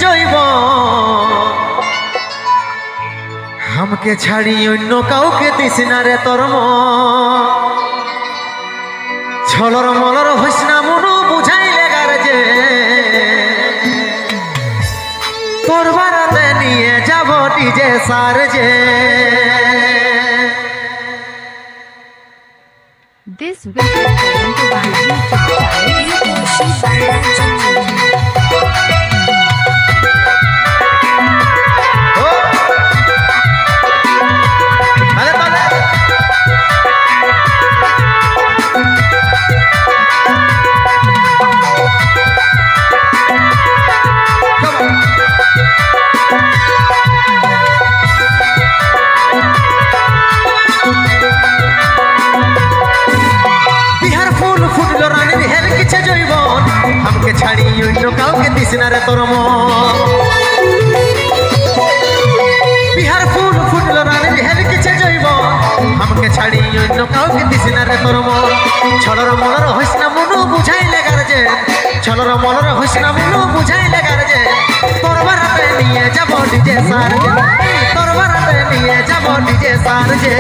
জৈব हमके ছাড়ি অন্য কাউকে দিস না রে তোর ছলর মলর হইস না মনু বুঝাইলে গার যে তোর বারাতে নিয়ে যাব ডিজে সার যে This video is presented by हमके ছাড়ি অন্য কাউকে দিস না রে তোর বিহার ফুল ফুটল রানী হেল কিছু জৈব हमके ছাড়ি অন্য কাউকে দিস না রে তোর ছলর মলর হইস না মনু বুঝাইলে গার যে ছলর মলর হইস না মনু বুঝাইলে গার যে তোর বারাতে নিয়ে যাব ডিজে সার যে তোর বারাতে নিয়ে যাব ডিজে সার যে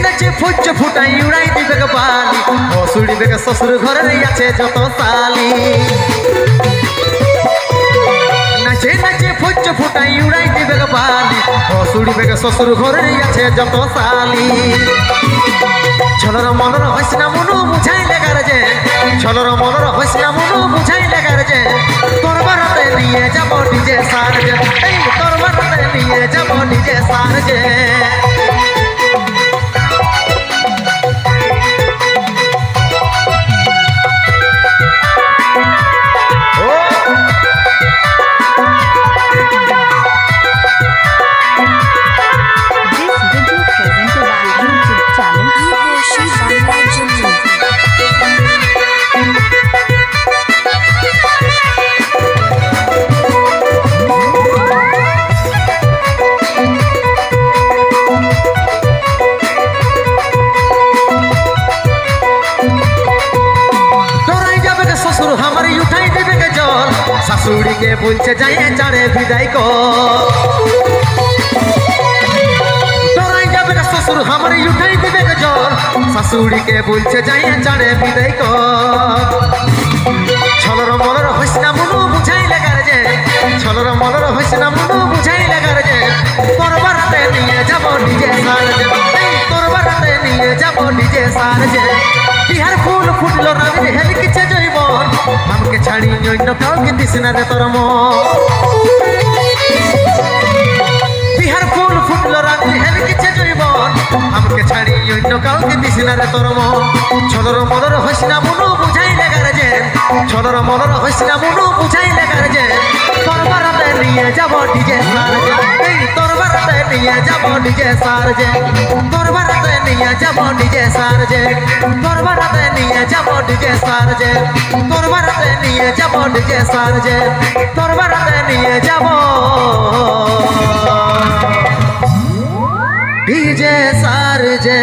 नचे फुच फुटाई उड़ाई दिबे ग बाली हसुड़िबे ग ससुर घर रे आछे जत साली नचे नचे फुच फुटाई उड़ाई दिबे ग बाली हसुड़िबे ग ससुर घर रे आछे जत साली छलर मनर हसना मनु बुझाइले गार जे छलर मनर हसना मनु बुझाइले गार जे तोर बाराते निये जाबो डिजे सार जे तोर बाराते निये जाबो डिजे सार जे हमारी उठाई देवे के जल ससुरी के बोलছে जाए चाड़े विदाई को डराई जाबे के ससुर हमारी उठाई देवे के जल ससुरी के बोलছে जाए चाड़े विदाई को छलर मलर हइसना मनु बुझाई लागार जे छलर मलर हइसना मनु बुझाई लागार जे तोर बाराते निये যাব ডিজে সার जे तोर बाराते निये যাব ডিজে सार जे बिहार फूल फुटल रानी हेल किछे जइब हमके ছাড়ি অন্য কাউকে দিস না রে তোর बिहार फूल फुटल रानी हेल किछे जइब हमके ছাড়ি অন্য কাউকে দিস না রে তোর ছলর মলর হইসনা মনু বুঝাইলে গার যে ছলর মলর হইসনা মনু বুঝাইলে গার যে তোর বারাতে নিয়ে যাব ডিজে সার যে তোর বারাতে নিয়ে যাব ডিজে সার যে তোর বারাতে নিয়ে যাব ডিজে সার যে তোর বারাতে নিয়ে যাব ডিজে সার যে তোর বারাতে নিয়ে যাব ডিজে সার যে তোর বারাতে নিয়ে যাব ডিজে সার যে